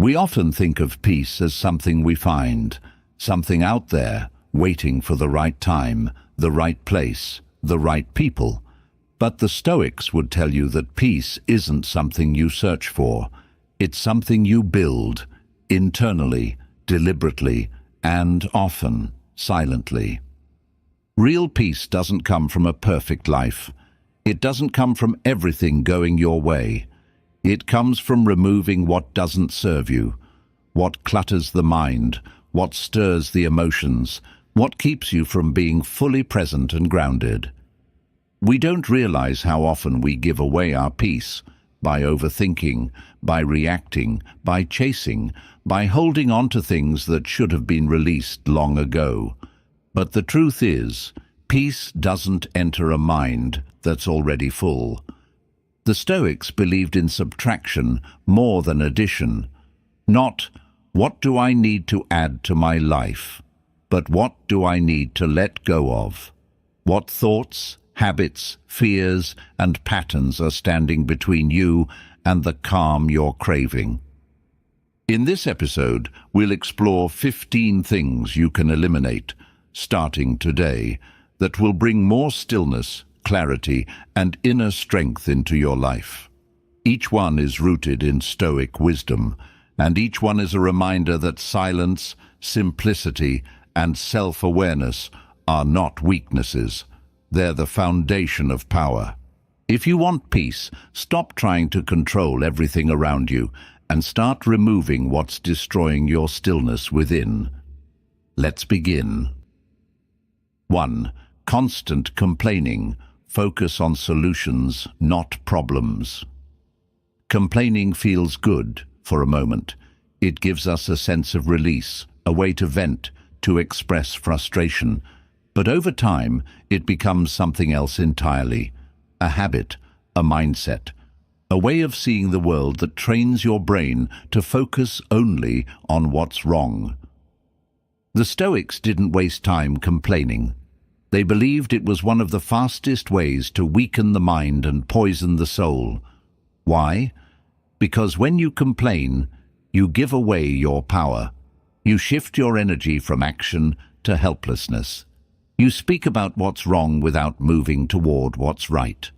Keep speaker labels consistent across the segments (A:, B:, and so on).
A: We often think of peace as something we find, something out there, waiting for the right time, the right place, the right people. But the Stoics would tell you that peace isn't something you search for. It's something you build, internally, deliberately, and often silently. Real peace doesn't come from a perfect life. It doesn't come from everything going your way. It comes from removing what doesn't serve you, what clutters the mind, what stirs the emotions, what keeps you from being fully present and grounded. We don't realize how often we give away our peace by overthinking, by reacting, by chasing, by holding on to things that should have been released long ago. But the truth is, peace doesn't enter a mind that's already full. The Stoics believed in subtraction more than addition. Not, what do I need to add to my life, but what do I need to let go of? What thoughts, habits, fears, and patterns are standing between you and the calm you're craving? In this episode, we'll explore 15 things you can eliminate, starting today, that will bring more stillness, clarity, and inner strength into your life. Each one is rooted in Stoic wisdom, and each one is a reminder that silence, simplicity, and self-awareness are not weaknesses. They're the foundation of power. If you want peace, stop trying to control everything around you and start removing what's destroying your stillness within. Let's begin. 1. Constant complaining. Focus on solutions, not problems. Complaining feels good for a moment. It gives us a sense of release, a way to vent, to express frustration. But over time, it becomes something else entirely. A habit, a mindset, a way of seeing the world that trains your brain to focus only on what's wrong. The Stoics didn't waste time complaining. They believed it was one of the fastest ways to weaken the mind and poison the soul. Why? Because when you complain, you give away your power. You shift your energy from action to helplessness. You speak about what's wrong without moving toward what's right.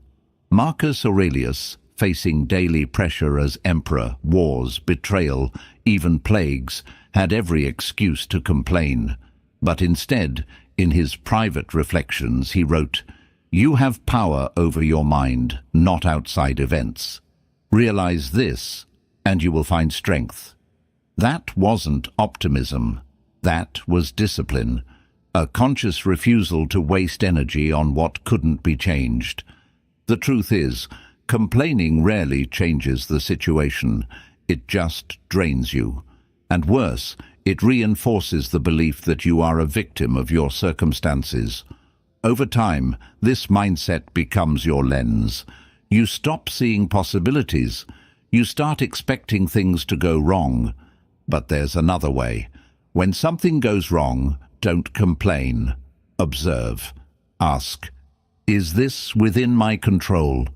A: Marcus Aurelius, facing daily pressure as emperor, wars, betrayal, even plagues, had every excuse to complain. But instead, in his private reflections, he wrote, "You have power over your mind, not outside events. Realize this, and you will find strength." That wasn't optimism. That was discipline, a conscious refusal to waste energy on what couldn't be changed. The truth is, complaining rarely changes the situation. It just drains you. And worse, it reinforces the belief that you are a victim of your circumstances. Over time, this mindset becomes your lens. You stop seeing possibilities. You start expecting things to go wrong. But there's another way. When something goes wrong, don't complain. Observe. Ask, is this within my control?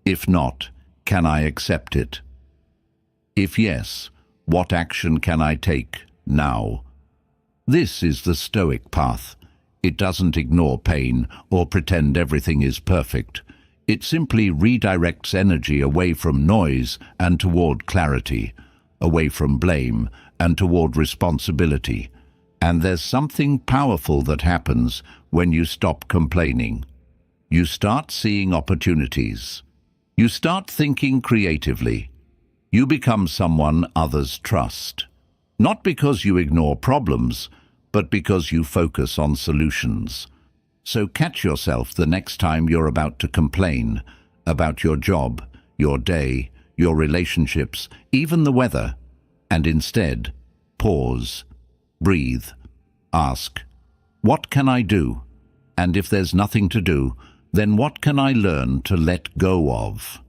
A: If not, can I accept it? If yes, what action can I take now? This is the Stoic path. It doesn't ignore pain or pretend everything is perfect. It simply redirects energy away from noise and toward clarity, away from blame and toward responsibility. And there's something powerful that happens when you stop complaining. You start seeing opportunities. You start thinking creatively. You become someone others trust. Not because you ignore problems, but because you focus on solutions. So catch yourself the next time you're about to complain about your job, your day, your relationships, even the weather, and instead, pause, breathe, ask, what can I do? And if there's nothing to do, then what can I learn to let go of?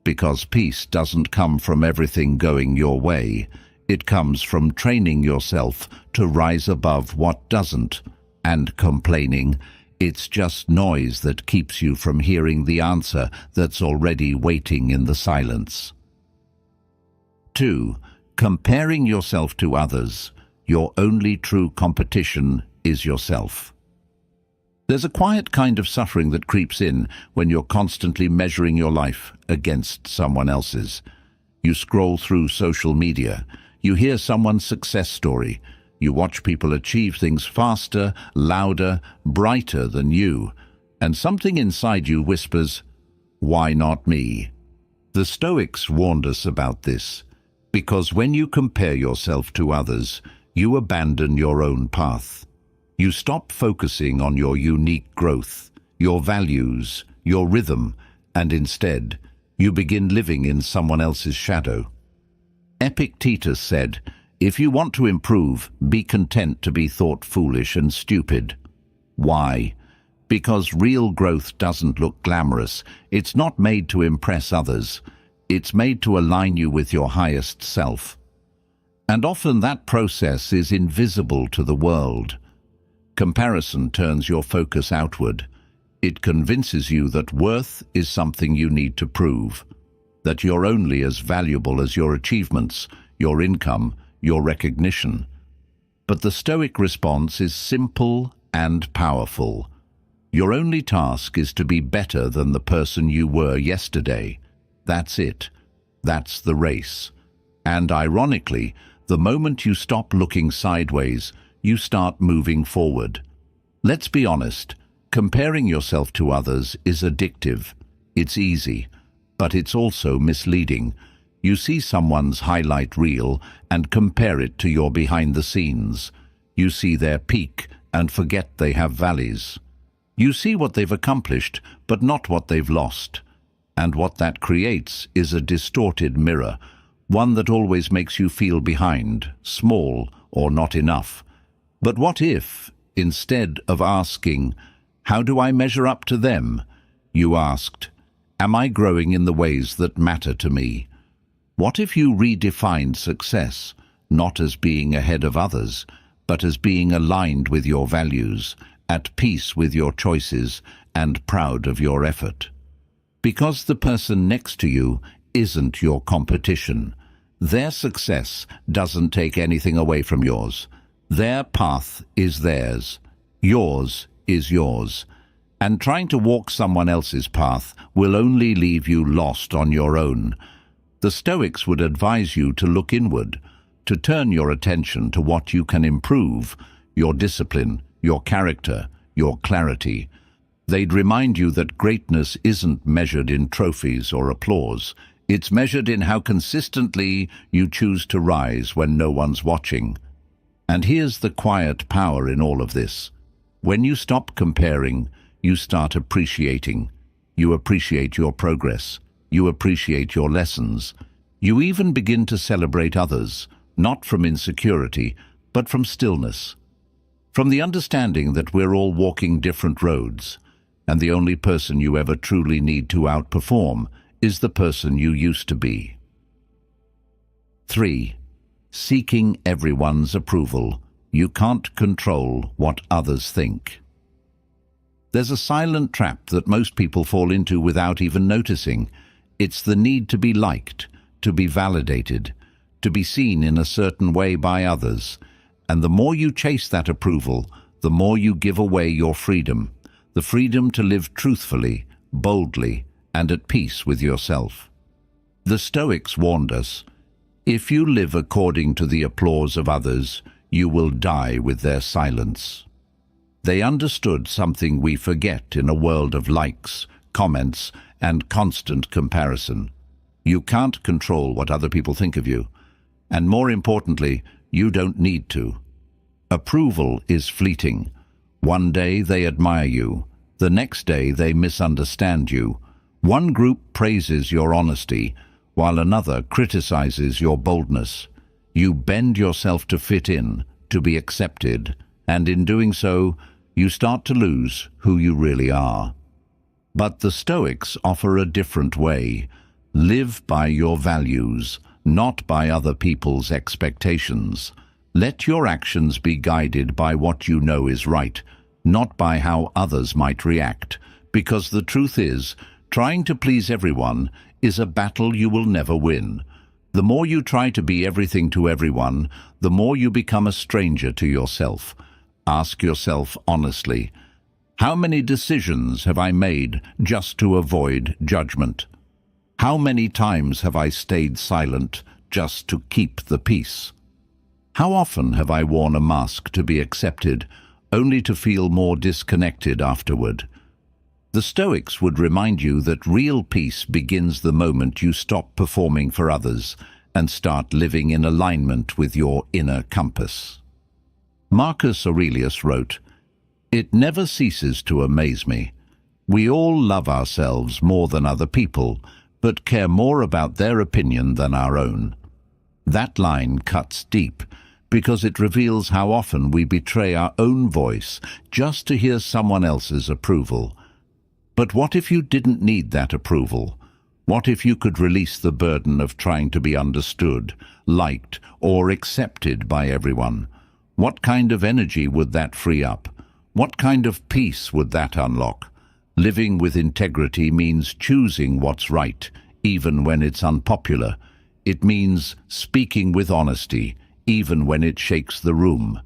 A: Because peace doesn't come from everything going your way. It comes from training yourself to rise above what doesn't. And complaining, it's just noise that keeps you from hearing the answer that's already waiting in the silence. 2. Comparing yourself to others, your only true competition is yourself. There's a quiet kind of suffering that creeps in when you're constantly measuring your life against someone else's. You scroll through social media, you hear someone's success story, you watch people achieve things faster, louder, brighter than you, and something inside you whispers, "Why not me?" The Stoics warned us about this, because when you compare yourself to others, you abandon your own path. You stop focusing on your unique growth, your values, your rhythm, and instead, you begin living in someone else's shadow. Epictetus said, "If you want to improve, be content to be thought foolish and stupid." Why? Because real growth doesn't look glamorous. It's not made to impress others. It's made to align you with your highest self. And often that process is invisible to the world. Comparison turns your focus outward. It convinces you that worth is something you need to prove, that you're only as valuable as your achievements, your income, your recognition. But the Stoic response is simple and powerful. Your only task is to be better than the person you were yesterday. That's it. That's the race. And ironically, the moment you stop looking sideways, you start moving forward. Let's be honest, comparing yourself to others is addictive. It's easy, but it's also misleading. You see someone's highlight reel and compare it to your behind the scenes. You see their peak and forget they have valleys. You see what they've accomplished, but not what they've lost. And what that creates is a distorted mirror, one that always makes you feel behind, small, or not enough. But what if, instead of asking, "How do I measure up to them?" you asked, "Am I growing in the ways that matter to me?" What if you redefined success, not as being ahead of others, but as being aligned with your values, at peace with your choices, and proud of your effort? Because the person next to you isn't your competition. Their success doesn't take anything away from yours. Their path is theirs. Yours is yours. And trying to walk someone else's path will only leave you lost on your own. The Stoics would advise you to look inward, to turn your attention to what you can improve, your discipline, your character, your clarity. They'd remind you that greatness isn't measured in trophies or applause. It's measured in how consistently you choose to rise when no one's watching. And here's the quiet power in all of this. When you stop comparing, you start appreciating. You appreciate your progress. You appreciate your lessons. You even begin to celebrate others, not from insecurity, but from stillness. From the understanding that we're all walking different roads, and the only person you ever truly need to outperform is the person you used to be. 3. Seeking everyone's approval. You can't control what others think. There's a silent trap that most people fall into without even noticing. It's the need to be liked, to be validated, to be seen in a certain way by others. And the more you chase that approval, the more you give away your freedom, the freedom to live truthfully, boldly, and at peace with yourself. The Stoics warned us, if you live according to the applause of others, you will die with their silence. They understood something we forget in a world of likes, comments, and constant comparison. You can't control what other people think of you, and more importantly, you don't need to. Approval is fleeting. One day they admire you, the next day they misunderstand you. One group praises your honesty, while another criticizes your boldness. You bend yourself to fit in, to be accepted, and in doing so, you start to lose who you really are. But the Stoics offer a different way. Live by your values, not by other people's expectations. Let your actions be guided by what you know is right, not by how others might react, because the truth is, trying to please everyone is a battle you will never win. The more you try to be everything to everyone, the more you become a stranger to yourself. Ask yourself honestly, how many decisions have I made just to avoid judgment? How many times have I stayed silent just to keep the peace? How often have I worn a mask to be accepted, only to feel more disconnected afterward? The Stoics would remind you that real peace begins the moment you stop performing for others and start living in alignment with your inner compass. Marcus Aurelius wrote, "It never ceases to amaze me. We all love ourselves more than other people, but care more about their opinion than our own." That line cuts deep, because it reveals how often we betray our own voice just to hear someone else's approval. But what if you didn't need that approval? What if you could release the burden of trying to be understood, liked, or accepted by everyone? What kind of energy would that free up? What kind of peace would that unlock? Living with integrity means choosing what's right, even when it's unpopular. It means speaking with honesty, even when it shakes the room.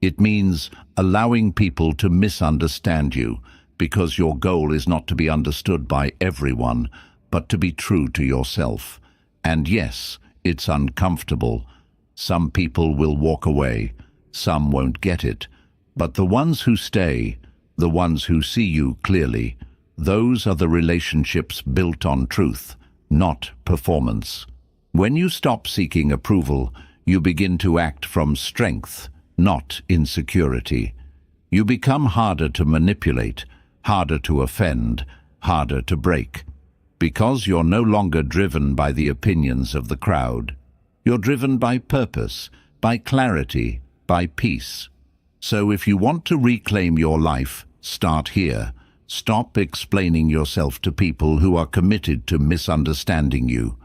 A: It means allowing people to misunderstand you, because your goal is not to be understood by everyone, but to be true to yourself. And yes, it's uncomfortable. Some people will walk away, some won't get it, but the ones who stay, the ones who see you clearly, those are the relationships built on truth, not performance. When you stop seeking approval, you begin to act from strength, not insecurity. You become harder to manipulate, harder to offend, harder to break. Because you're no longer driven by the opinions of the crowd. You're driven by purpose, by clarity, by peace. So if you want to reclaim your life, start here. Stop explaining yourself to people who are committed to misunderstanding you.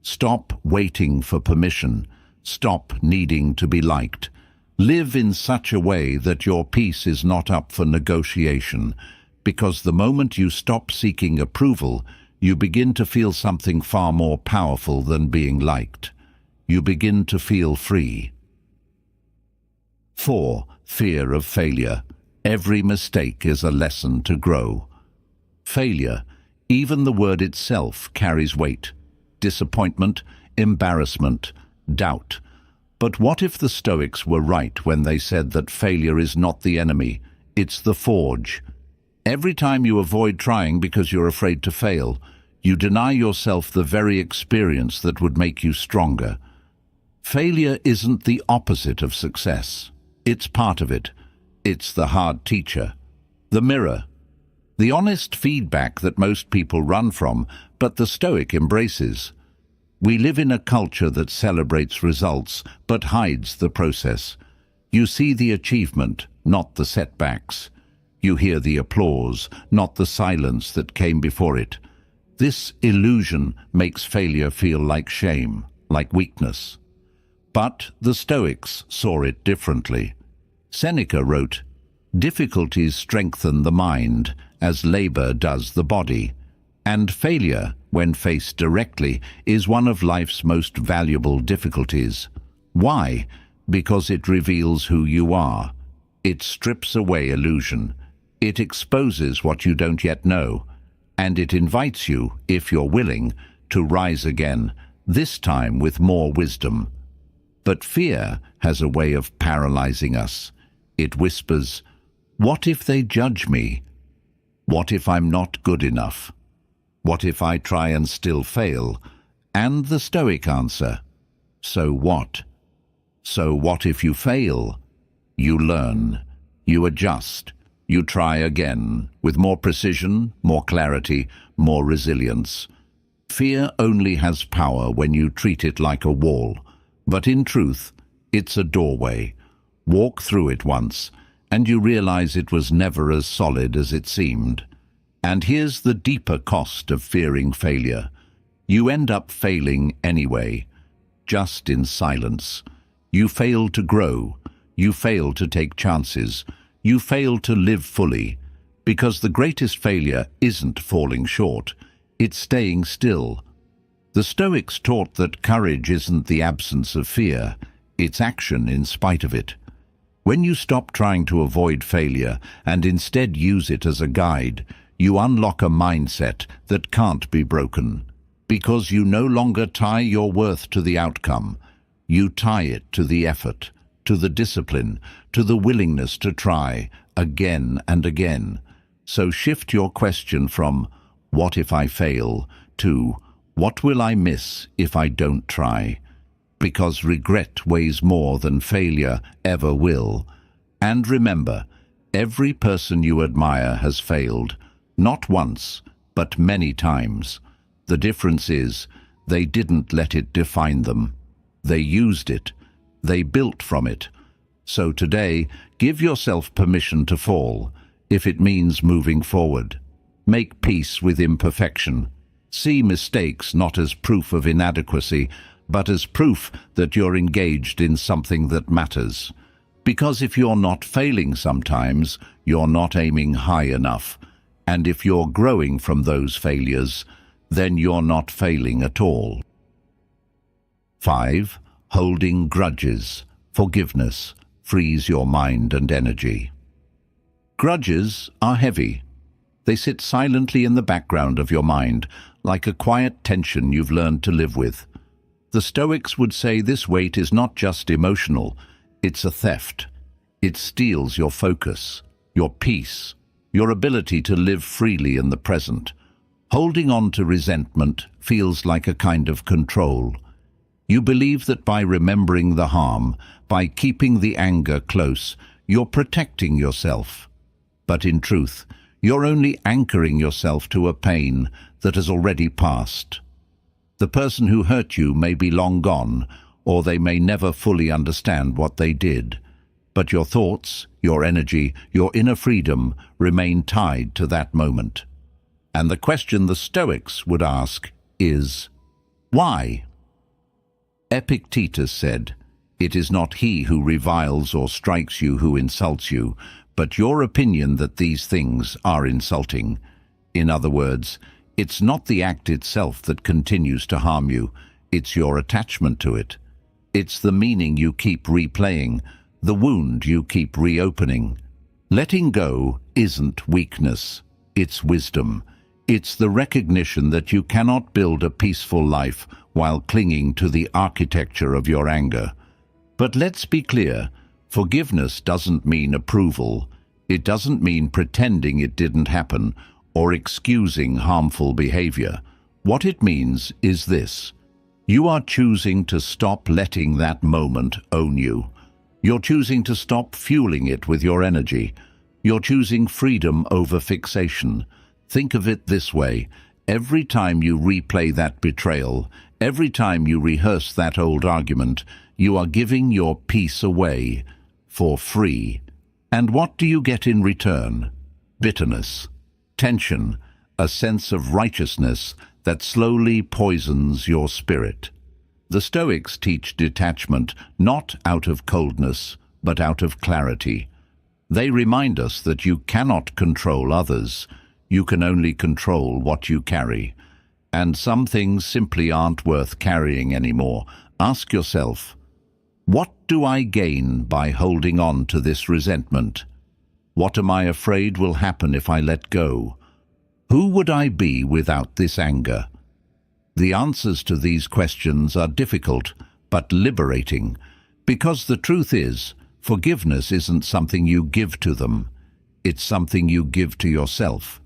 A: Stop waiting for permission. Stop needing to be liked. Live in such a way that your peace is not up for negotiation, because the moment you stop seeking approval, you begin to feel something far more powerful than being liked. You begin to feel free. 4. Fear of failure. Every mistake is a lesson to grow. Failure, even the word itself, carries weight. Disappointment, embarrassment, doubt. But what if the Stoics were right when they said that failure is not the enemy, it's the forge? Every time you avoid trying because you're afraid to fail, you deny yourself the very experience that would make you stronger. Failure isn't the opposite of success. It's part of it. It's the hard teacher, the mirror, the honest feedback that most people run from, but the Stoic embraces. We live in a culture that celebrates results but hides the process. You see the achievement, not the setbacks. You hear the applause, not the silence that came before it. This illusion makes failure feel like shame, like weakness. But the Stoics saw it differently. Seneca wrote, "Difficulties strengthen the mind, as labor does the body." And failure, when faced directly, is one of life's most valuable difficulties. Why? Because it reveals who you are. It strips away illusion. It exposes what you don't yet know. And it invites you, if you're willing, to rise again, this time with more wisdom. But fear has a way of paralyzing us. It whispers, "What if they judge me? What if I'm not good enough? What if I try and still fail?" And the Stoic answer, "So what? So what if you fail? You learn, you adjust, you try again, with more precision, more clarity, more resilience. Fear only has power when you treat it like a wall, but in truth, it's a doorway. Walk through it once, and you realize it was never as solid as it seemed. And here's the deeper cost of fearing failure. You end up failing anyway, just in silence. You fail to grow, you fail to take chances, you fail to live fully, because the greatest failure isn't falling short, it's staying still. The Stoics taught that courage isn't the absence of fear, it's action in spite of it. When you stop trying to avoid failure and instead use it as a guide, you unlock a mindset that can't be broken. Because you no longer tie your worth to the outcome, you tie it to the effort, to the discipline, to the willingness to try again and again. So shift your question from, "What if I fail?" to, "What will I miss if I don't try?" Because regret weighs more than failure ever will. And remember, every person you admire has failed, not once, but many times. The difference is, they didn't let it define them. They used it. They built from it. So today, give yourself permission to fall, if it means moving forward. Make peace with imperfection. See mistakes not as proof of inadequacy, but as proof that you're engaged in something that matters. Because if you're not failing sometimes, you're not aiming high enough. And if you're growing from those failures, then you're not failing at all. 5. Holding grudges. Forgiveness frees your mind and energy. Grudges are heavy. They sit silently in the background of your mind, like a quiet tension you've learned to live with. The Stoics would say this weight is not just emotional, it's a theft. It steals your focus, your peace, your ability to live freely in the present. Holding on to resentment feels like a kind of control. You believe that by remembering the harm, by keeping the anger close, you're protecting yourself. But in truth, you're only anchoring yourself to a pain that has already passed. The person who hurt you may be long gone, or they may never fully understand what they did. But your thoughts, your energy, your inner freedom remain tied to that moment. And the question the Stoics would ask is, why? Epictetus said, "It is not he who reviles or strikes you who insults you, but your opinion that these things are insulting." In other words, it's not the act itself that continues to harm you, it's your attachment to it. It's the meaning you keep replaying, the wound you keep reopening. Letting go isn't weakness, it's wisdom. It's the recognition that you cannot build a peaceful life while clinging to the architecture of your anger. But let's be clear, forgiveness doesn't mean approval. It doesn't mean pretending it didn't happen or excusing harmful behavior. What it means is this: you are choosing to stop letting that moment own you. You're choosing to stop fueling it with your energy. You're choosing freedom over fixation. Think of it this way: every time you replay that betrayal, every time you rehearse that old argument, you are giving your peace away for free. And what do you get in return? Bitterness, tension, a sense of righteousness that slowly poisons your spirit. The Stoics teach detachment not out of coldness, but out of clarity. They remind us that you cannot control others. You can only control what you carry. And some things simply aren't worth carrying anymore. Ask yourself, what do I gain by holding on to this resentment? What am I afraid will happen if I let go? Who would I be without this anger? The answers to these questions are difficult, but liberating, because the truth is, forgiveness isn't something you give to them. It's something you give to yourself.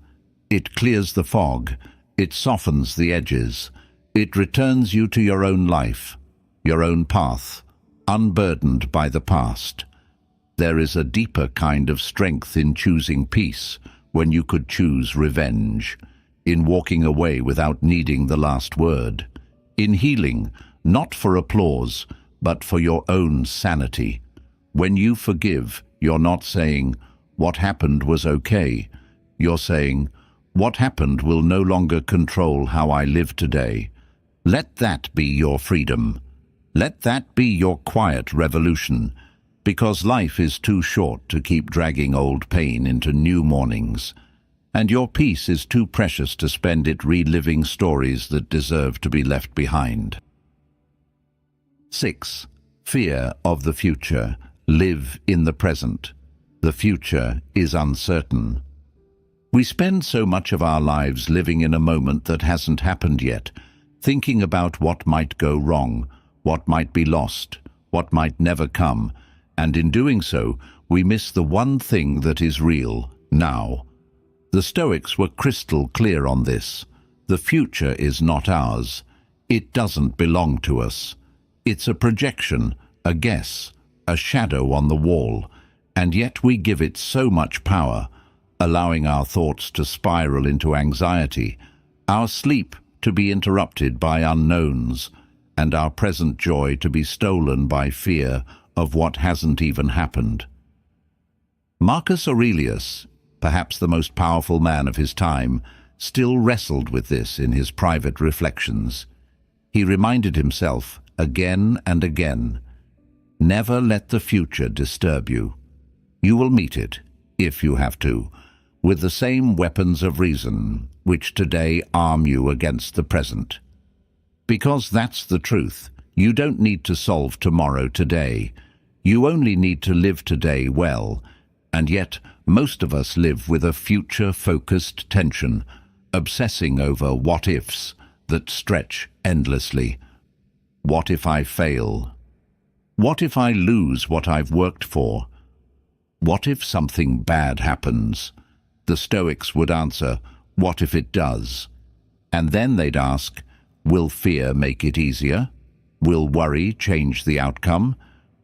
A: It clears the fog. It softens the edges. It returns you to your own life, your own path, unburdened by the past. There is a deeper kind of strength in choosing peace when you could choose revenge, in walking away without needing the last word, in healing, not for applause, but for your own sanity. When you forgive, you're not saying, "What happened was okay." You're saying, "What happened will no longer control how I live today." Let that be your freedom. Let that be your quiet revolution, because life is too short to keep dragging old pain into new mornings. and your peace is too precious to spend it reliving stories that deserve to be left behind. 6. Fear of the future. Live in the present. The future is uncertain. We spend so much of our lives living in a moment that hasn't happened yet, thinking about what might go wrong, what might be lost, what might never come, and in doing so, we miss the one thing that is real, now. The Stoics were crystal clear on this. The future is not ours. It doesn't belong to us. It's a projection, a guess, a shadow on the wall, and yet we give it so much power, allowing our thoughts to spiral into anxiety, our sleep to be interrupted by unknowns, and our present joy to be stolen by fear of what hasn't even happened. Marcus Aurelius, perhaps the most powerful man of his time, still wrestled with this in his private reflections. He reminded himself again and again, never let the future disturb you. You will meet it, if you have to, with the same weapons of reason which today arm you against the present. Because that's the truth. You don't need to solve tomorrow today. You only need to live today well, and yet most of us live with a future-focused tension, obsessing over what-ifs that stretch endlessly. What if I fail? What if I lose what I've worked for? What if something bad happens? The Stoics would answer, what if it does? And then they'd ask, will fear make it easier? Will worry change the outcome?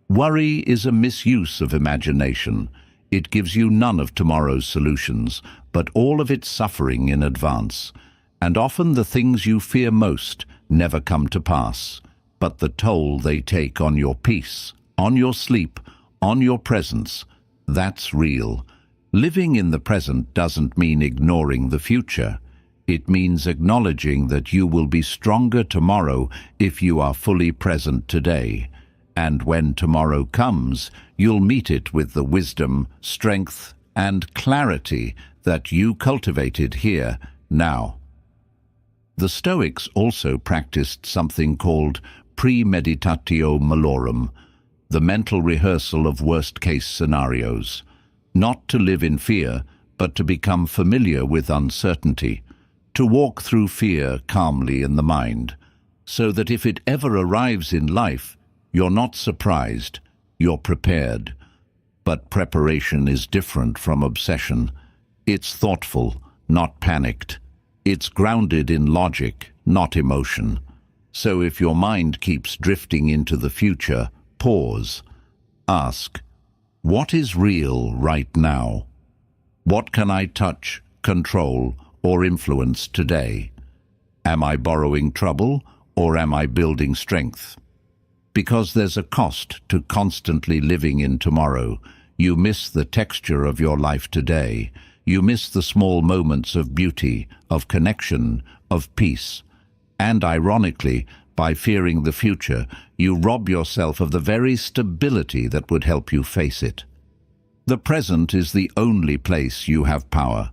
A: Worry is a misuse of imagination. It gives you none of tomorrow's solutions, but all of its suffering in advance. And often the things you fear most never come to pass, but the toll they take on your peace, on your sleep, on your presence, that's real. Living in the present doesn't mean ignoring the future. It means acknowledging that you will be stronger tomorrow if you are fully present today. And when tomorrow comes, you'll meet it with the wisdom, strength, and clarity that you cultivated here, now. The Stoics also practiced something called premeditatio malorum, the mental rehearsal of worst-case scenarios. Not to live in fear, but to become familiar with uncertainty, to walk through fear calmly in the mind, so that if it ever arrives in life, you're not surprised, you're prepared. But preparation is different from obsession. It's thoughtful, not panicked. It's grounded in logic, not emotion. So if your mind keeps drifting into the future, pause. Ask, what is real right now? What can I touch, control, or influence today? Am I borrowing trouble, or am I building strength? Because there's a cost to constantly living in tomorrow. You miss the texture of your life today. You miss the small moments of beauty, of connection, of peace. And ironically, by fearing the future, you rob yourself of the very stability that would help you face it. The present is the only place you have power.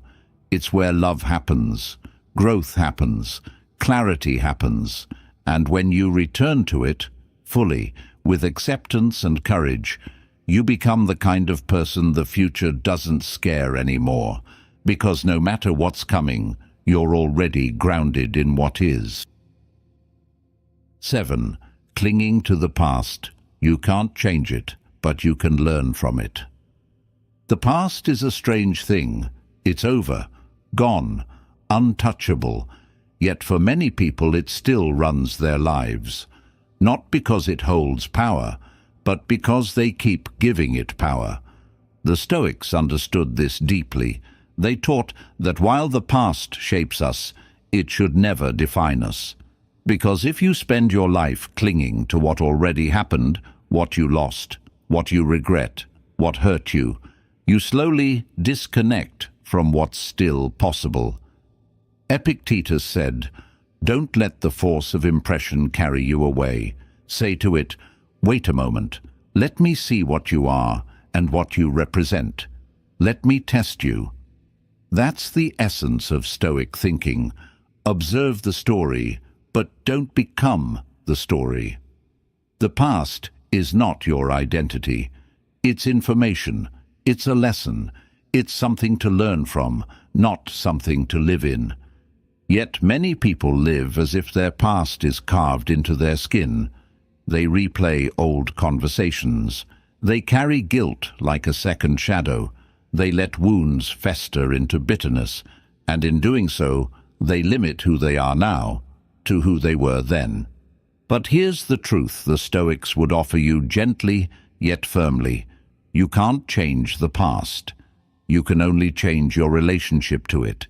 A: It's where love happens, growth happens, clarity happens, and when you return to it, fully, with acceptance and courage, you become the kind of person the future doesn't scare anymore, because no matter what's coming, you're already grounded in what is. 7. Clinging to the past. You can't change it, but you can learn from it. The past is a strange thing. It's over, gone, untouchable, yet for many people it still runs their lives. Not because it holds power, but because they keep giving it power. The Stoics understood this deeply. They taught that while the past shapes us, it should never define us. Because if you spend your life clinging to what already happened, what you lost, what you regret, what hurt you, you slowly disconnect from what's still possible. Epictetus said, "Don't let the force of impression carry you away. Say to it, wait a moment, let me see what you are and what you represent. Let me test you." That's the essence of Stoic thinking. Observe the story, but don't become the story. The past is not your identity. It's information. It's a lesson. It's something to learn from, not something to live in. Yet many people live as if their past is carved into their skin. They replay old conversations. They carry guilt like a second shadow. They let wounds fester into bitterness, and in doing so, they limit who they are now to who they were then. But here's the truth the Stoics would offer you gently yet firmly. You can't change the past. You can only change your relationship to it.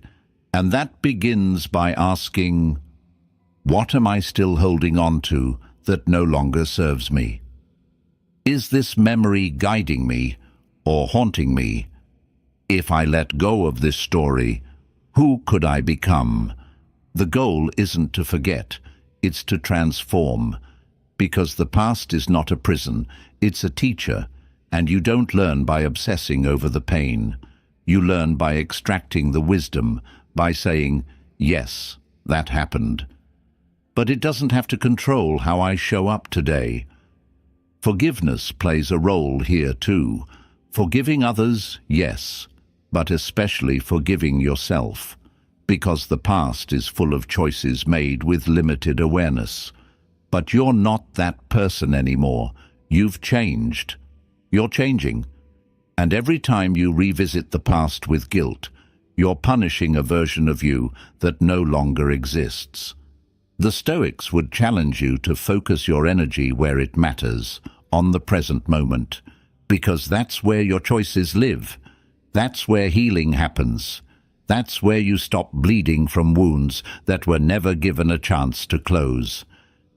A: And that begins by asking, what am I still holding on to that no longer serves me? Is this memory guiding me or haunting me? If I let go of this story, who could I become? The goal isn't to forget, it's to transform. Because the past is not a prison, it's a teacher, and you don't learn by obsessing over the pain. You learn by extracting the wisdom, by saying, yes, that happened. But it doesn't have to control how I show up today. Forgiveness plays a role here too. Forgiving others, yes, but especially forgiving yourself, because the past is full of choices made with limited awareness. But you're not that person anymore. You've changed. You're changing. And every time you revisit the past with guilt, you're punishing a version of you that no longer exists. The Stoics would challenge you to focus your energy where it matters, on the present moment, because that's where your choices live. That's where healing happens. That's where you stop bleeding from wounds that were never given a chance to close.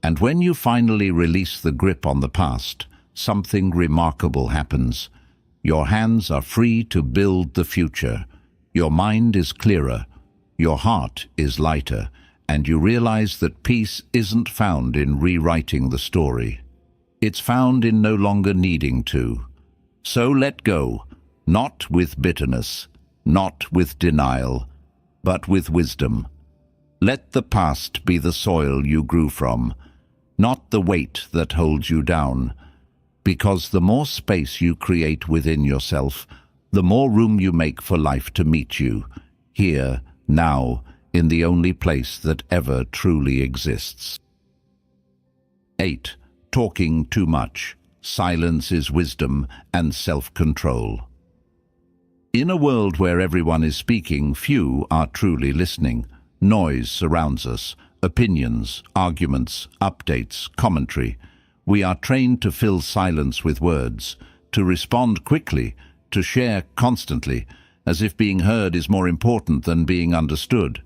A: And when you finally release the grip on the past, something remarkable happens. Your hands are free to build the future. Your mind is clearer. Your heart is lighter. And you realize that peace isn't found in rewriting the story. It's found in no longer needing to. So let go, not with bitterness, not with denial, but with wisdom. Let the past be the soil you grew from, not the weight that holds you down. Because the more space you create within yourself, the more room you make for life to meet you, here, now, in the only place that ever truly exists. 8. Talking too much. Silence is wisdom and self-control. In a world where everyone is speaking, few are truly listening. Noise surrounds us. Opinions, arguments, updates, commentary. We are trained to fill silence with words, to respond quickly, to share constantly, as if being heard is more important than being understood.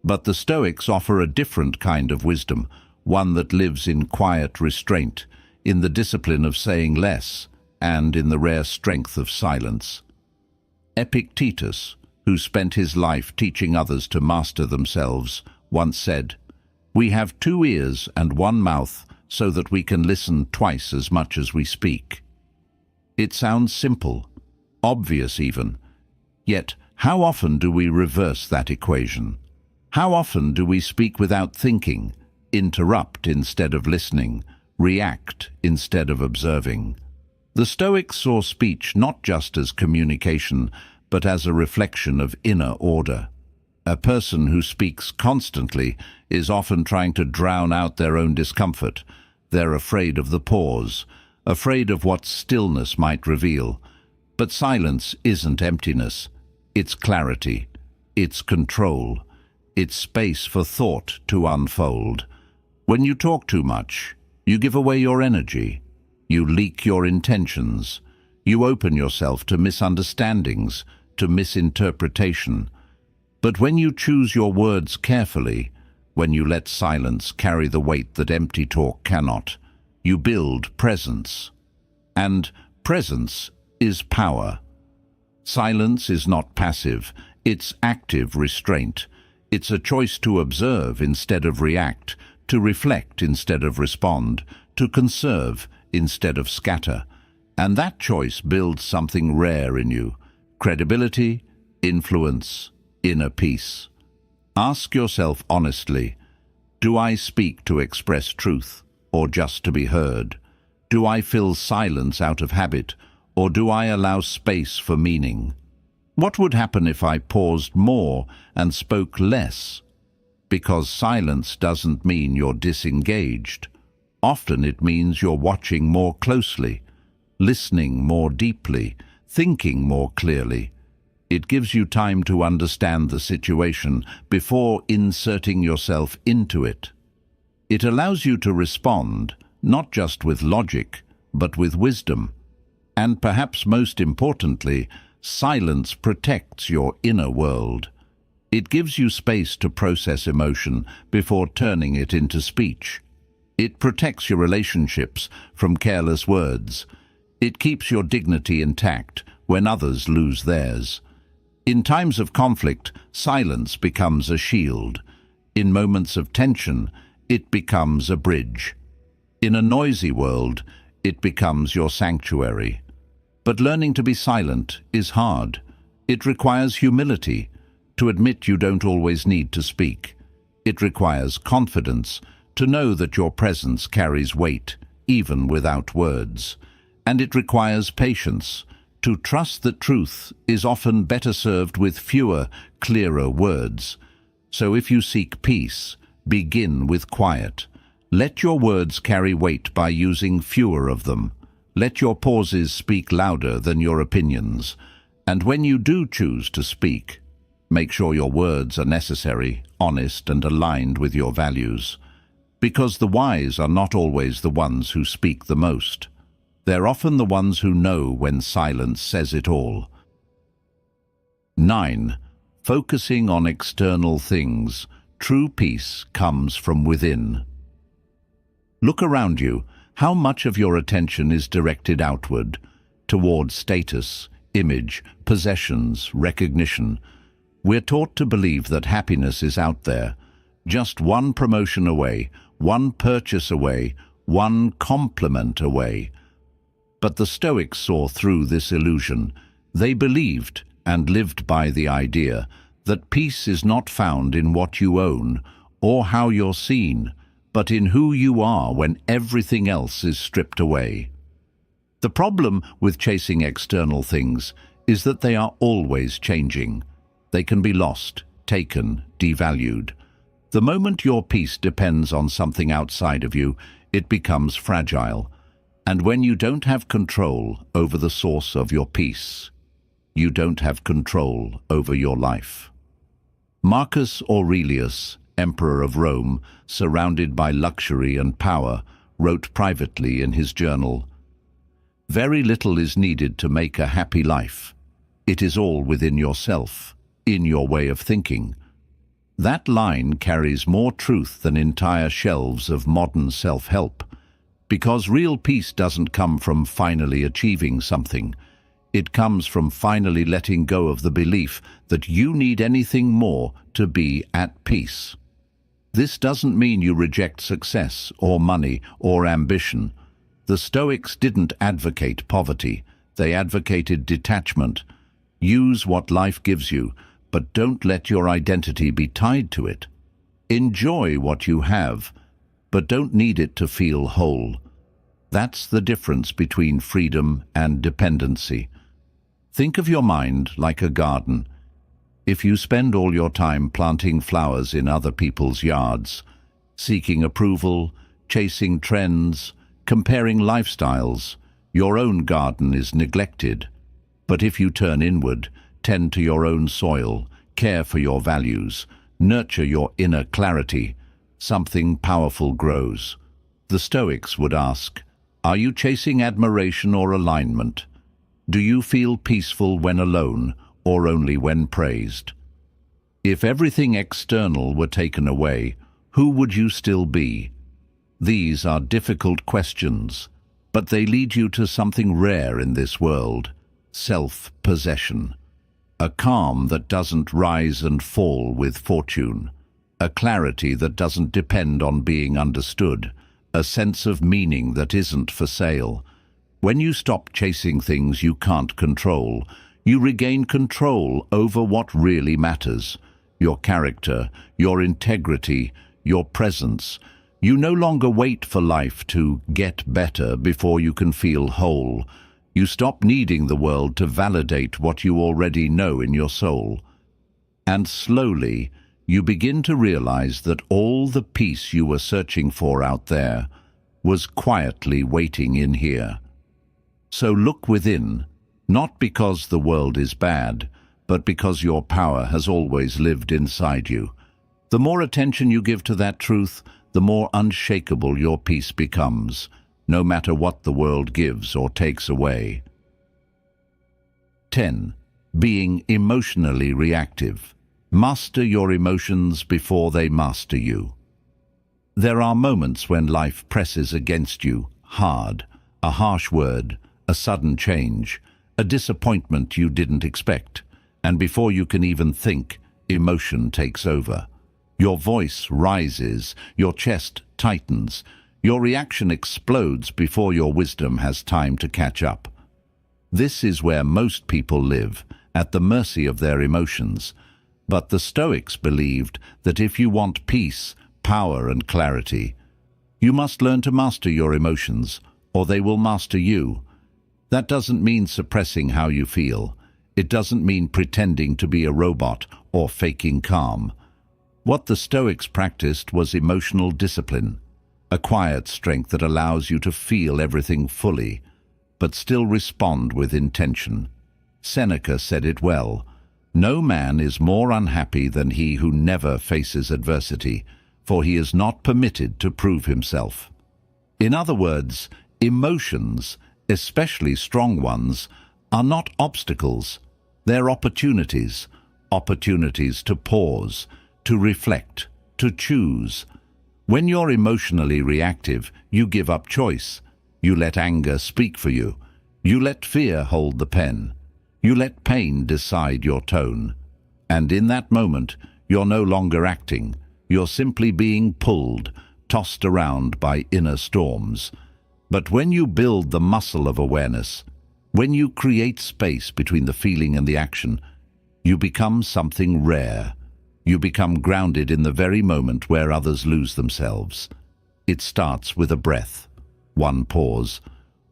A: But the Stoics offer a different kind of wisdom, one that lives in quiet restraint, in the discipline of saying less, and in the rare strength of silence. Epictetus, who spent his life teaching others to master themselves, once said, "We have 2 ears and 1 mouth, so that we can listen twice as much as we speak." It sounds simple, obvious even. Yet, how often do we reverse that equation? How often do we speak without thinking, interrupt instead of listening, react instead of observing? The Stoics saw speech not just as communication, but as a reflection of inner order. A person who speaks constantly is often trying to drown out their own discomfort. They're afraid of the pause, afraid of what stillness might reveal. But silence isn't emptiness. It's clarity. It's control. It's space for thought to unfold. When you talk too much, you give away your energy. You leak your intentions. You open yourself to misunderstandings, to misinterpretation. But when you choose your words carefully, when you let silence carry the weight that empty talk cannot, you build presence. And presence is power. Silence is not passive, it's active restraint. It's a choice to observe instead of react, to reflect instead of respond, to conserve instead of scatter. And that choice builds something rare in you: credibility, influence, inner peace. Ask yourself honestly, do I speak to express truth or just to be heard? Do I fill silence out of habit or do I allow space for meaning? What would happen if I paused more and spoke less? Because silence doesn't mean you're disengaged. Often it means you're watching more closely, listening more deeply, thinking more clearly. It gives you time to understand the situation before inserting yourself into it. It allows you to respond, not just with logic, but with wisdom. And perhaps most importantly, silence protects your inner world. It gives you space to process emotion before turning it into speech. It protects your relationships from careless words. It keeps your dignity intact when others lose theirs. In times of conflict, silence becomes a shield. In moments of tension, it becomes a bridge. In a noisy world, it becomes your sanctuary. But learning to be silent is hard. It requires humility, to admit you don't always need to speak. It requires confidence, to know that your presence carries weight, even without words. And it requires patience, to trust that truth is often better served with fewer, clearer words. So if you seek peace, begin with quiet. Let your words carry weight by using fewer of them. Let your pauses speak louder than your opinions. And when you do choose to speak, make sure your words are necessary, honest, and aligned with your values. Because the wise are not always the ones who speak the most. They're often the ones who know when silence says it all. 9. Focusing on external things. True peace comes from within. Look around you. How much of your attention is directed outward, toward status, image, possessions, recognition? We're taught to believe that happiness is out there, just one promotion away, one purchase away, one compliment away. But the Stoics saw through this illusion. They believed and lived by the idea that peace is not found in what you own or how you're seen, but in who you are when everything else is stripped away. The problem with chasing external things is that they are always changing. They can be lost, taken, devalued. The moment your peace depends on something outside of you, it becomes fragile. And when you don't have control over the source of your peace, you don't have control over your life. Marcus Aurelius, Emperor of Rome, surrounded by luxury and power, wrote privately in his journal, "Very little is needed to make a happy life. It is all within yourself, in your way of thinking." That line carries more truth than entire shelves of modern self-help, because real peace doesn't come from finally achieving something. It comes from finally letting go of the belief that you need anything more to be at peace. This doesn't mean you reject success or money or ambition. The Stoics didn't advocate poverty. They advocated detachment. Use what life gives you, but don't let your identity be tied to it. Enjoy what you have, but don't need it to feel whole. That's the difference between freedom and dependency. Think of your mind like a garden. If you spend all your time planting flowers in other people's yards, seeking approval, chasing trends, comparing lifestyles, your own garden is neglected. But if you turn inward, tend to your own soil, care for your values, nurture your inner clarity, something powerful grows. The Stoics would ask, are you chasing admiration or alignment? Do you feel peaceful when alone or only when praised? If everything external were taken away, who would you still be? These are difficult questions, but they lead you to something rare in this world, self-possession. A calm that doesn't rise and fall with fortune, a clarity that doesn't depend on being understood, a sense of meaning that isn't for sale. When you stop chasing things you can't control, You regain control over what really matters: your character, your integrity, your presence. You no longer wait for life to get better before you can feel whole. You stop needing the world to validate what you already know in your soul. And slowly, you begin to realize that all the peace you were searching for out there was quietly waiting in here. So look within, not because the world is bad, but because your power has always lived inside you. The more attention you give to that truth, the more unshakable your peace becomes, no matter what the world gives or takes away. 10. Being emotionally reactive. Master your emotions before they master you. There are moments when life presses against you hard: a harsh word, a sudden change, a disappointment you didn't expect, and before you can even think, emotion takes over. Your voice rises, your chest tightens, your reaction explodes before your wisdom has time to catch up. This is where most people live, at the mercy of their emotions. But the Stoics believed that if you want peace, power, and clarity, you must learn to master your emotions, or they will master you. That doesn't mean suppressing how you feel. It doesn't mean pretending to be a robot or faking calm. What the Stoics practiced was emotional discipline, a quiet strength that allows you to feel everything fully, but still respond with intention. Seneca said it well: "No man is more unhappy than he who never faces adversity, for he is not permitted to prove himself." In other words, emotions, especially strong ones, are not obstacles. They're opportunities. Opportunities to pause, to reflect, to choose. When you're emotionally reactive, you give up choice. You let anger speak for you. You let fear hold the pen. You let pain decide your tone. And in that moment, you're no longer acting. You're simply being pulled, tossed around by inner storms. But when you build the muscle of awareness, when you create space between the feeling and the action, you become something rare. You become grounded in the very moment where others lose themselves. It starts with a breath, one pause,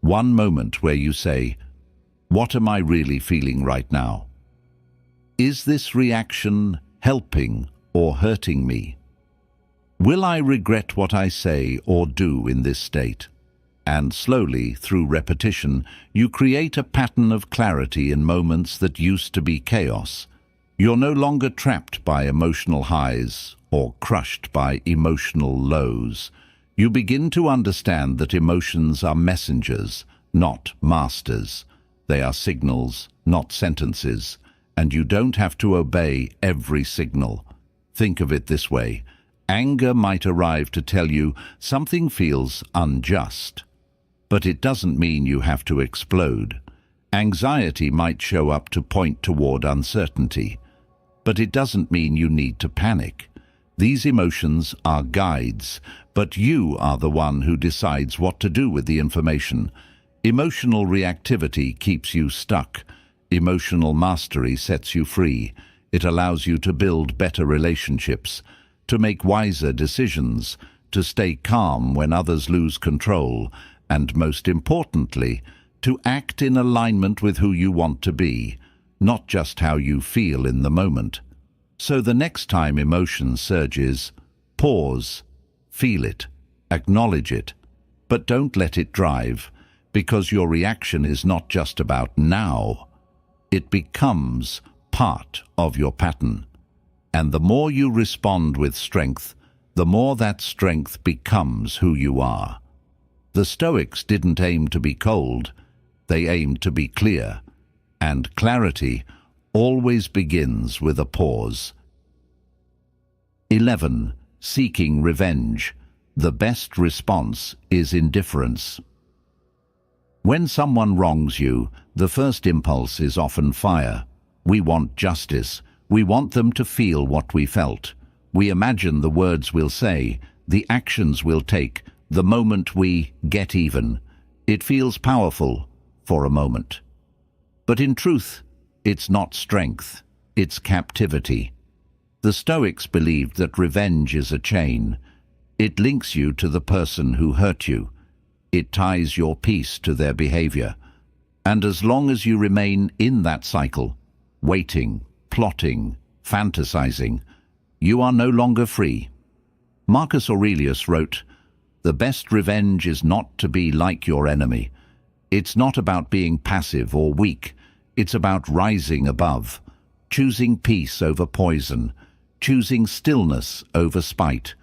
A: one moment where you say, "What am I really feeling right now? Is this reaction helping or hurting me? Will I regret what I say or do in this state?" And slowly, through repetition, you create a pattern of clarity in moments that used to be chaos. You're no longer trapped by emotional highs or crushed by emotional lows. You begin to understand that emotions are messengers, not masters. They are signals, not sentences, and you don't have to obey every signal. Think of it this way: anger might arrive to tell you something feels unjust, but it doesn't mean you have to explode. Anxiety might show up to point toward uncertainty, but it doesn't mean you need to panic. These emotions are guides, but you are the one who decides what to do with the information. Emotional reactivity keeps you stuck. Emotional mastery sets you free. It allows you to build better relationships, to make wiser decisions, to stay calm when others lose control, and most importantly, to act in alignment with who you want to be, not just how you feel in the moment. So the next time emotion surges, pause, feel it, acknowledge it, but don't let it drive, because your reaction is not just about now. It becomes part of your pattern. And the more you respond with strength, the more that strength becomes who you are. The Stoics didn't aim to be cold, they aimed to be clear, and clarity always begins with a pause. 11. Seeking revenge. The best response is indifference. When someone wrongs you, the first impulse is often fire. We want justice. We want them to feel what we felt. We imagine the words we'll say, the actions we'll take, the moment we get even. It feels powerful for a moment. But in truth, It's not strength, it's captivity. The Stoics believed that revenge is a chain. It links you to the person who hurt you. It ties your peace to their behavior. And as long as you remain in that cycle, waiting, plotting, fantasizing, you are no longer free. Marcus Aurelius wrote, "The best revenge is not to be like your enemy. It's not about being passive or weak. It's about rising above, choosing peace over poison, choosing stillness over spite.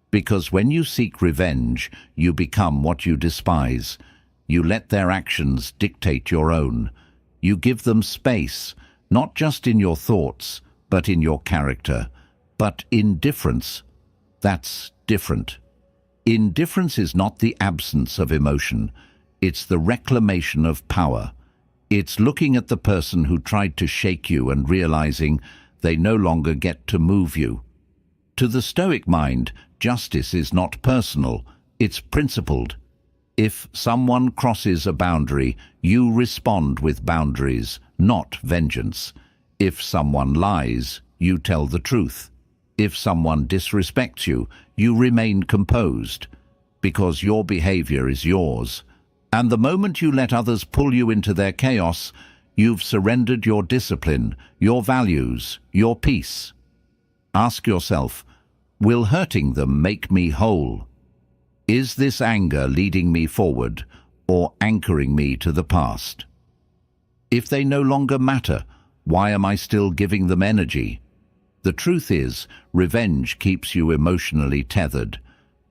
A: Because when you seek revenge, you become what you despise. You let their actions dictate your own. You give them space, not just in your thoughts, but in your character. But indifference, that's different. Indifference is not the absence of emotion. It's the reclamation of power. It's looking at the person who tried to shake you and realizing they no longer get to move you. To the Stoic mind, justice is not personal, it's principled. If someone crosses a boundary, you respond with boundaries, not vengeance. If someone lies, you tell the truth. If someone disrespects you, you remain composed, because your behavior is yours. And the moment you let others pull you into their chaos, you've surrendered your discipline, your values, your peace. Ask yourself, will hurting them make me whole? Is this anger leading me forward or anchoring me to the past? If they no longer matter, why am I still giving them energy? The truth is, revenge keeps you emotionally tethered,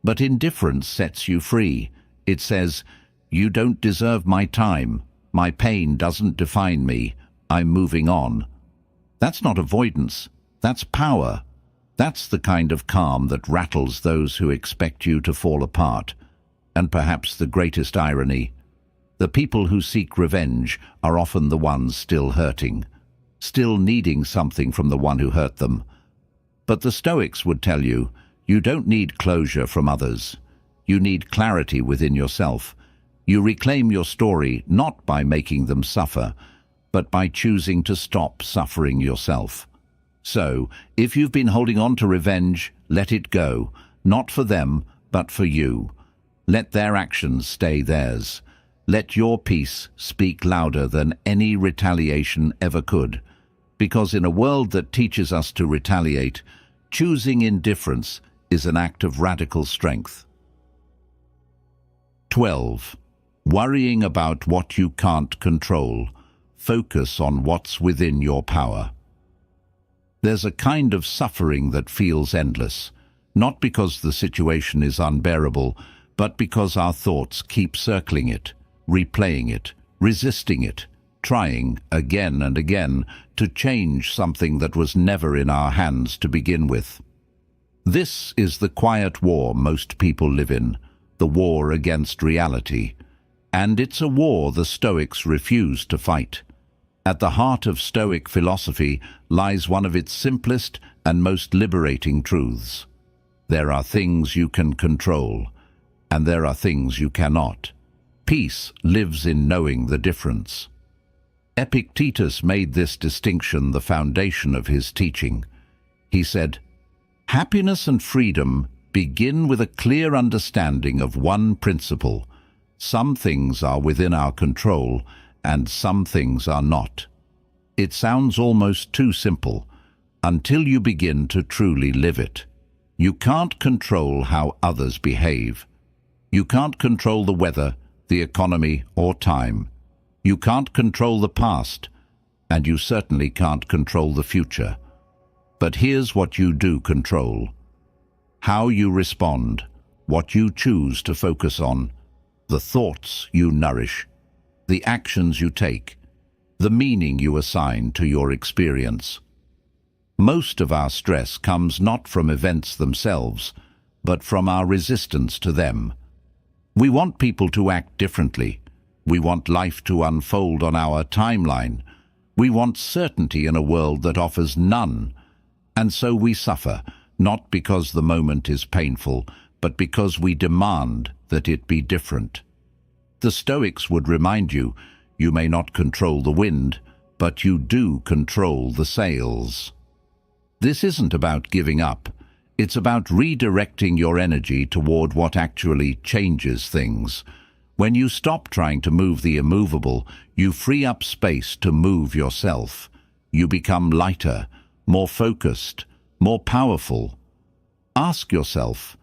A: but indifference sets you free. It says, you don't deserve my time, my pain doesn't define me, I'm moving on. That's not avoidance, that's power. That's the kind of calm that rattles those who expect you to fall apart. And perhaps the greatest irony, the people who seek revenge are often the ones still hurting, still needing something from the one who hurt them. But the Stoics would tell you, you don't need closure from others. You need clarity within yourself. You reclaim your story not by making them suffer, but by choosing to stop suffering yourself. So, if you've been holding on to revenge, let it go, not for them, but for you. Let their actions stay theirs. Let your peace speak louder than any retaliation ever could. Because in a world that teaches us to retaliate, choosing indifference is an act of radical strength. 12. Worrying about what you can't control. Focus on what's within your power. There's a kind of suffering that feels endless, not because the situation is unbearable, but because our thoughts keep circling it, replaying it, resisting it, trying again and again to change something that was never in our hands to begin with. This is the quiet war most people live in, the war against reality. And it's a war the Stoics refuse to fight. At the heart of Stoic philosophy lies one of its simplest and most liberating truths. There are things you can control, and there are things you cannot. Peace lives in knowing the difference. Epictetus made this distinction the foundation of his teaching. He said, "Happiness and freedom begin with a clear understanding of one principle. Some things are within our control, and some things are not." It sounds almost too simple, until you begin to truly live it. You can't control how others behave. You can't control the weather, the economy, or time. You can't control the past, and you certainly can't control the future. But here's what you do control: how you respond, what you choose to focus on, the thoughts you nourish, the actions you take, the meaning you assign to your experience. Most of our stress comes not from events themselves, but from our resistance to them. We want people to act differently. We want life to unfold on our timeline. We want certainty in a world that offers none. And so we suffer, not because the moment is painful, but because we demand that it be different. The Stoics would remind you, you may not control the wind, but you do control the sails. This isn't about giving up. It's about redirecting your energy toward what actually changes things. When you stop trying to move the immovable, you free up space to move yourself. You become lighter, more focused, more powerful. Ask yourself,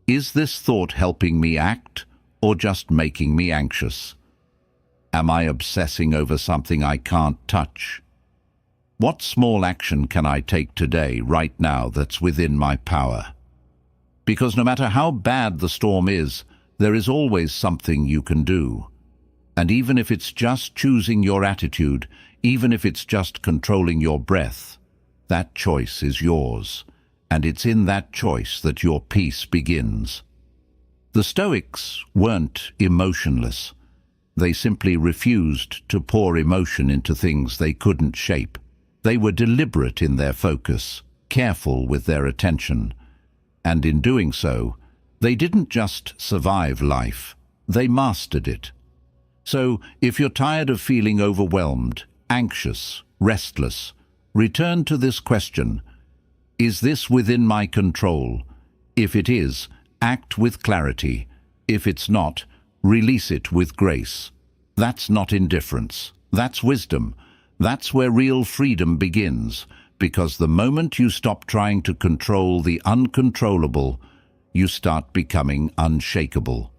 A: is this thought helping me act or just making me anxious? Am I obsessing over something I can't touch? What small action can I take today, right now, that's within my power? Because no matter how bad the storm is, there is always something you can do. And even if it's just choosing your attitude, even if it's just controlling your breath, that choice is yours, and it's in that choice that your peace begins. The Stoics weren't emotionless. They simply refused to pour emotion into things they couldn't shape. They were deliberate in their focus, careful with their attention. And in doing so, they didn't just survive life, they mastered it. So, if you're tired of feeling overwhelmed, anxious, restless, return to this question. Is this within my control? If it is, act with clarity. If it's not, release it with grace. That's not indifference. That's wisdom. That's where real freedom begins, because the moment you stop trying to control the uncontrollable, you start becoming unshakable.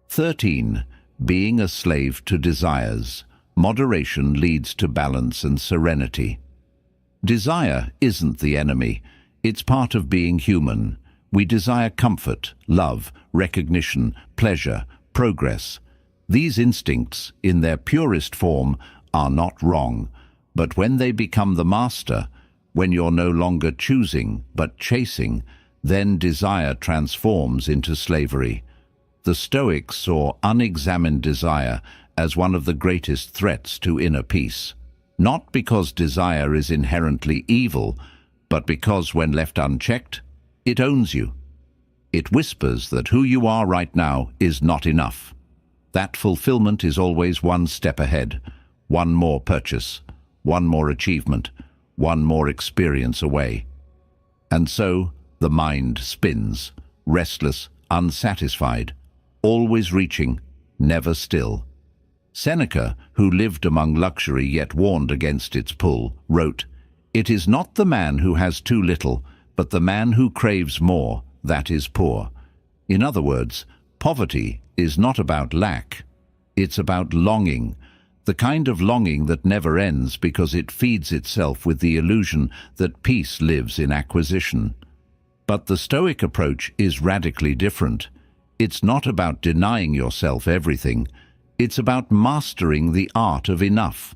A: 13. Being a slave to desires. Moderation leads to balance and serenity. Desire isn't the enemy. It's part of being human. We desire comfort, love, recognition, pleasure, progress. These instincts, in their purest form, are not wrong, but when they become the master, when you're no longer choosing but chasing, then desire transforms into slavery. The Stoics saw unexamined desire as one of the greatest threats to inner peace, not because desire is inherently evil, but because when left unchecked, it owns you. It whispers that who you are right now is not enough. That fulfillment is always one step ahead. One more purchase, one more achievement, one more experience away. And so the mind spins, restless, unsatisfied, always reaching, never still. Seneca, who lived among luxury yet warned against its pull, wrote, "It is not the man who has too little, but the man who craves more, that is poor." In other words, poverty is not about lack, it's about longing. The kind of longing that never ends because it feeds itself with the illusion that peace lives in acquisition. But the Stoic approach is radically different. It's not about denying yourself everything. It's about mastering the art of enough.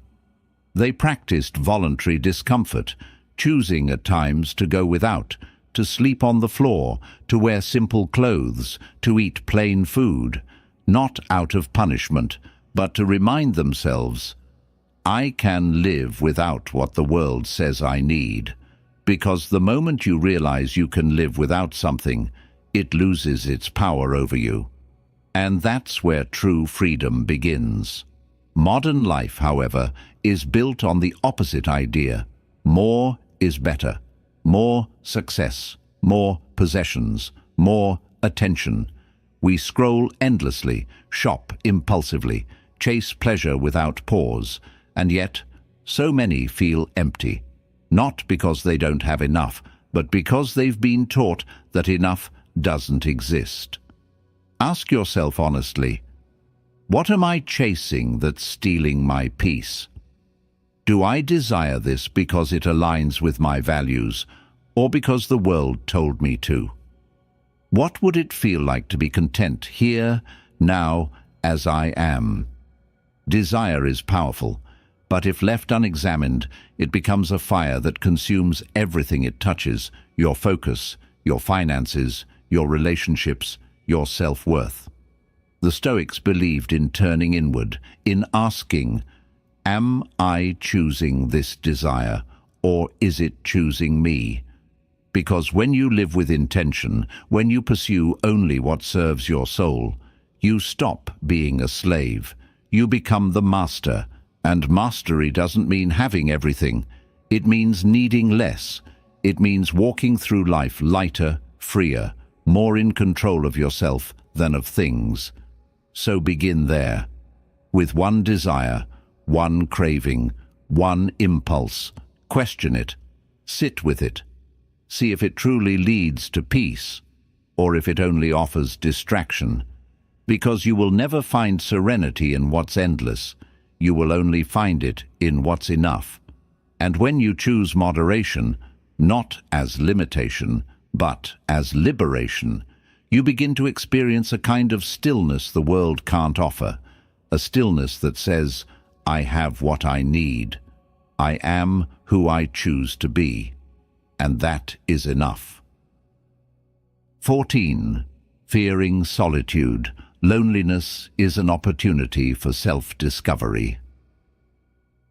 A: They practiced voluntary discomfort, choosing at times to go without, to sleep on the floor, to wear simple clothes, to eat plain food, not out of punishment, but to remind themselves, I can live without what the world says I need. Because the moment you realize you can live without something, it loses its power over you. And that's where true freedom begins. Modern life, however, is built on the opposite idea. More is better. More success. More possessions. More attention. We scroll endlessly, shop impulsively, chase pleasure without pause, and yet so many feel empty, not because they don't have enough, but because they've been taught that enough doesn't exist. Ask yourself honestly, what am I chasing that's stealing my peace? Do I desire this because it aligns with my values, or because the world told me to? What would it feel like to be content here, now, as I am? Desire is powerful, but if left unexamined, it becomes a fire that consumes everything it touches, your focus, your finances, your relationships, your self-worth. The Stoics believed in turning inward, in asking, am I choosing this desire, or is it choosing me? Because when you live with intention, when you pursue only what serves your soul, you stop being a slave. You become the master, And mastery doesn't mean having everything. It means needing less. It means walking through life lighter, freer, more in control of yourself than of things. So begin there, with one desire, one craving, one impulse. Question it, sit with it, see if it truly leads to peace, or if it only offers distraction. Because you will never find serenity in what's endless, you will only find it in what's enough. And when you choose moderation, not as limitation, but as liberation, you begin to experience a kind of stillness the world can't offer, a stillness that says, I have what I need. I am who I choose to be, and that is enough. 14. Fearing solitude. Loneliness is an opportunity for self-discovery.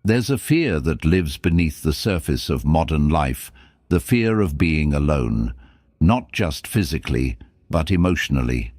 A: There's a fear that lives beneath the surface of modern life, the fear of being alone, not just physically, but emotionally.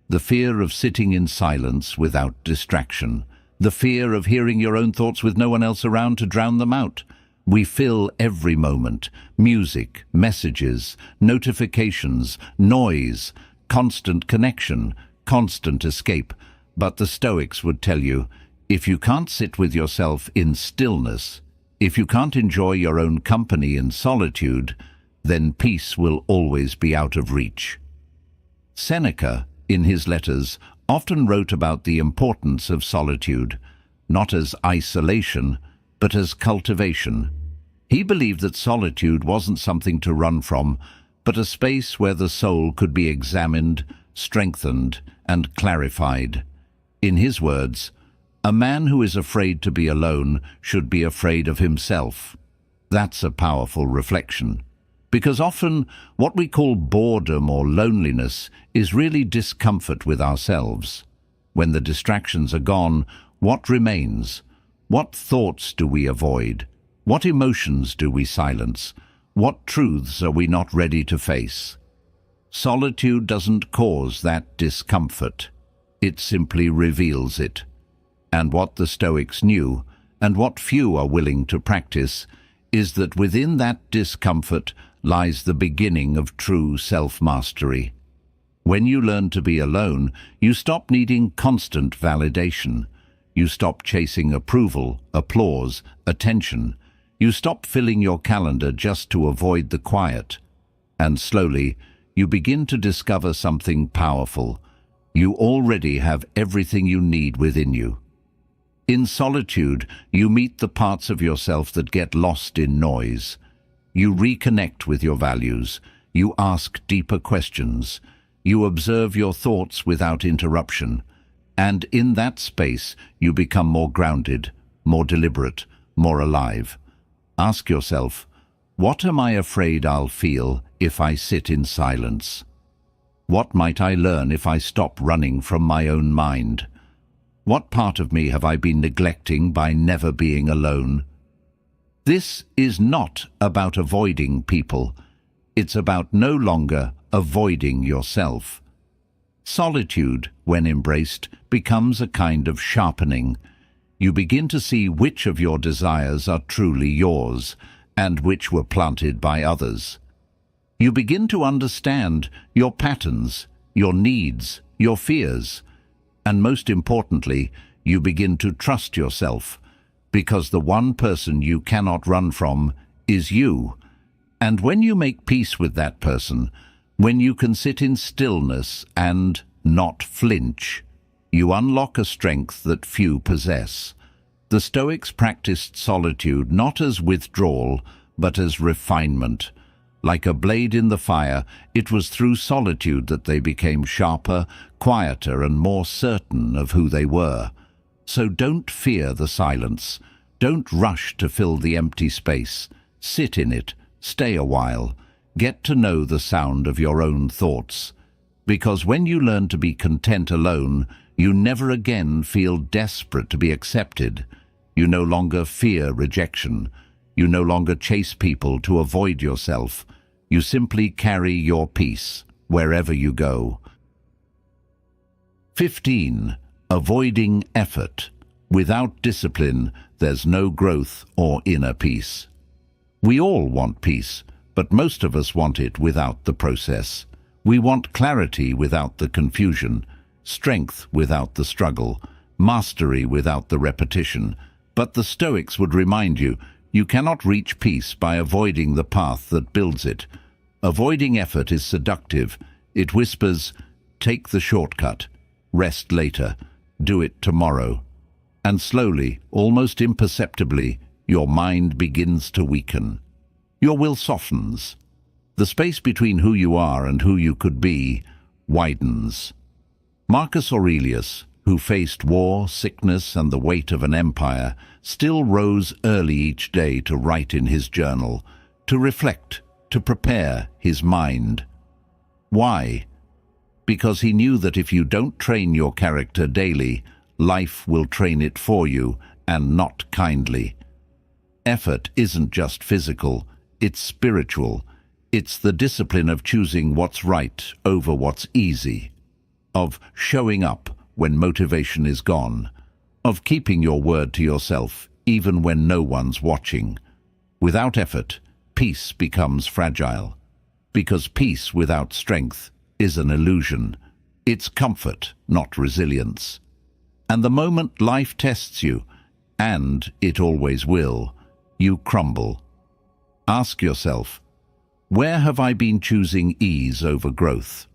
A: The fear of sitting in silence without distraction. The fear of hearing your own thoughts with no one else around to drown them out. We fill every moment. Music, messages, notifications, noise, constant connection, constant escape. But the Stoics would tell you, if you can't sit with yourself in stillness, if you can't enjoy your own company in solitude, then peace will always be out of reach. Seneca, in his letters, often wrote about the importance of solitude, not as isolation, but as cultivation. He believed that solitude wasn't something to run from, but a space where the soul could be examined, strengthened, and clarified. In his words, a man who is afraid to be alone should be afraid of himself. That's a powerful reflection. Because often what we call boredom or loneliness is really discomfort with ourselves. When the distractions are gone, what remains? What thoughts do we avoid? What emotions do we silence? What truths are we not ready to face? Solitude doesn't cause that discomfort. It simply reveals it. And what the Stoics knew, and what few are willing to practice, is that within that discomfort lies the beginning of true self-mastery. When you learn to be alone, you stop needing constant validation. You stop chasing approval, applause, attention. You stop filling your calendar just to avoid the quiet. And slowly, you begin to discover something powerful. You already have everything you need within you. In solitude, you meet the parts of yourself that get lost in noise. You reconnect with your values. You ask deeper questions. You observe your thoughts without interruption. And in that space, you become more grounded, more deliberate, more alive. Ask yourself, what am I afraid I'll feel if I sit in silence? What might I learn if I stop running from my own mind? What part of me have I been neglecting by never being alone? This is not about avoiding people. It's about no longer avoiding yourself. Solitude, when embraced, becomes a kind of sharpening. You begin to see which of your desires are truly yours, and which were planted by others. You begin to understand your patterns, your needs, your fears, and most importantly, you begin to trust yourself, because the one person you cannot run from is you. And when you make peace with that person, when you can sit in stillness and not flinch, you unlock a strength that few possess. The Stoics practiced solitude not as withdrawal, but as refinement. Like a blade in the fire, it was through solitude that they became sharper, quieter, and more certain of who they were. So don't fear the silence. Don't rush to fill the empty space. Sit in it. Stay a while. Get to know the sound of your own thoughts. Because when you learn to be content alone, you never again feel desperate to be accepted. You no longer fear rejection. You no longer chase people to avoid yourself. You simply carry your peace wherever you go. 15. Avoiding effort. Without discipline, there's no growth or inner peace. We all want peace, but most of us want it without the process. We want clarity without the confusion, strength without the struggle, mastery without the repetition. But the Stoics would remind you, you cannot reach peace by avoiding the path that builds it. Avoiding effort is seductive. It whispers, take the shortcut, rest later, do it tomorrow. And slowly, almost imperceptibly, your mind begins to weaken. Your will softens. The space between who you are and who you could be widens. Marcus Aurelius, who faced war, sickness, and the weight of an empire, still rose early each day to write in his journal, to reflect, to prepare his mind. Why? Because he knew that if you don't train your character daily, life will train it for you, and not kindly. Effort isn't just physical, it's spiritual. It's the discipline of choosing what's right over what's easy, of showing up when motivation is gone, of keeping your word to yourself even when no one's watching. Without effort, peace becomes fragile, because peace without strength is an illusion. It's comfort, not resilience. And the moment life tests you, and it always will, you crumble. Ask yourself, where have I been choosing ease over growth?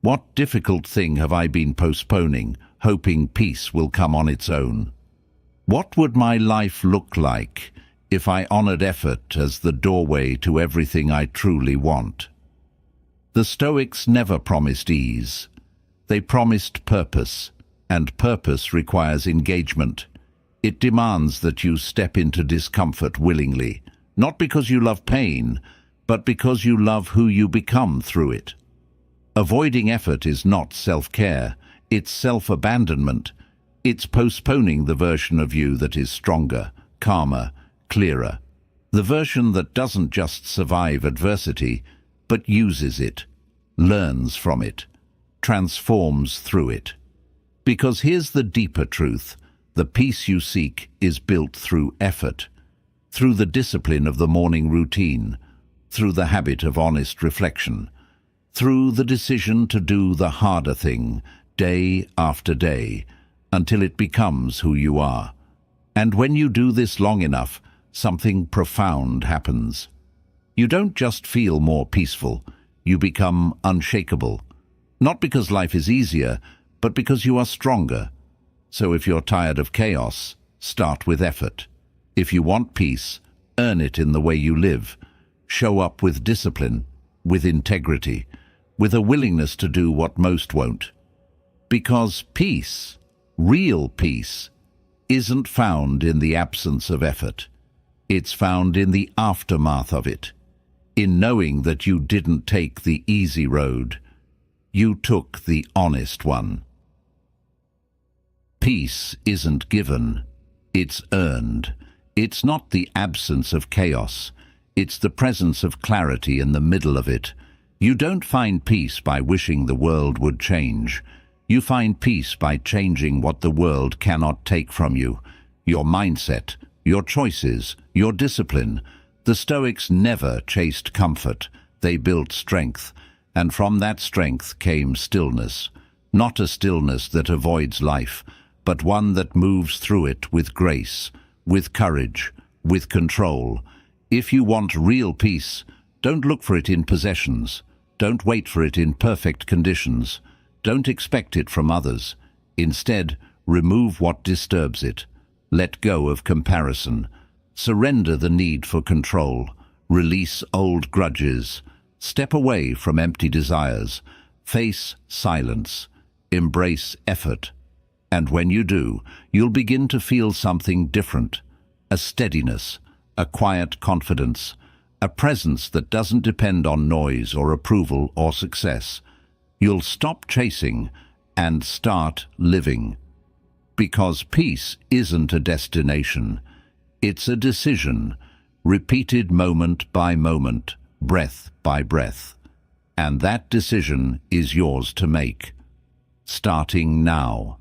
A: What difficult thing have I been postponing, hoping peace will come on its own? What would my life look like if I honored effort as the doorway to everything I truly want? The Stoics never promised ease. They promised purpose, and purpose requires engagement. It demands that you step into discomfort willingly, not because you love pain, but because you love who you become through it. Avoiding effort is not self-care, it's self-abandonment. It's postponing the version of you that is stronger, calmer, clearer. The version that doesn't just survive adversity, but uses it, learns from it, transforms through it. Because here's the deeper truth, the peace you seek is built through effort, through the discipline of the morning routine, through the habit of honest reflection, through the decision to do the harder thing day after day until it becomes who you are. And when you do this long enough, something profound happens. You don't just feel more peaceful, you become unshakable. Not because life is easier, but because you are stronger. So if you're tired of chaos, start with effort. If you want peace, earn it in the way you live. Show up with discipline, with integrity, with a willingness to do what most won't. Because peace, real peace, isn't found in the absence of effort. It's found in the aftermath of it, in knowing that you didn't take the easy road, you took the honest one. Peace isn't given, it's earned. It's not the absence of chaos, it's the presence of clarity in the middle of it. You don't find peace by wishing the world would change. You find peace by changing what the world cannot take from you. Your mindset, your choices, your discipline. The Stoics never chased comfort. They built strength. And from that strength came stillness. Not a stillness that avoids life, but one that moves through it with grace, with courage, with control. If you want real peace, don't look for it in possessions. Don't wait for it in perfect conditions. Don't expect it from others. Instead, remove what disturbs it. Let go of comparison. Surrender the need for control. Release old grudges. Step away from empty desires. Face silence. Embrace effort. And when you do, you'll begin to feel something different. A steadiness, a quiet confidence, a presence that doesn't depend on noise or approval or success. You'll stop chasing and start living. Because peace isn't a destination. It's a decision, repeated moment by moment, breath by breath. And that decision is yours to make, starting now.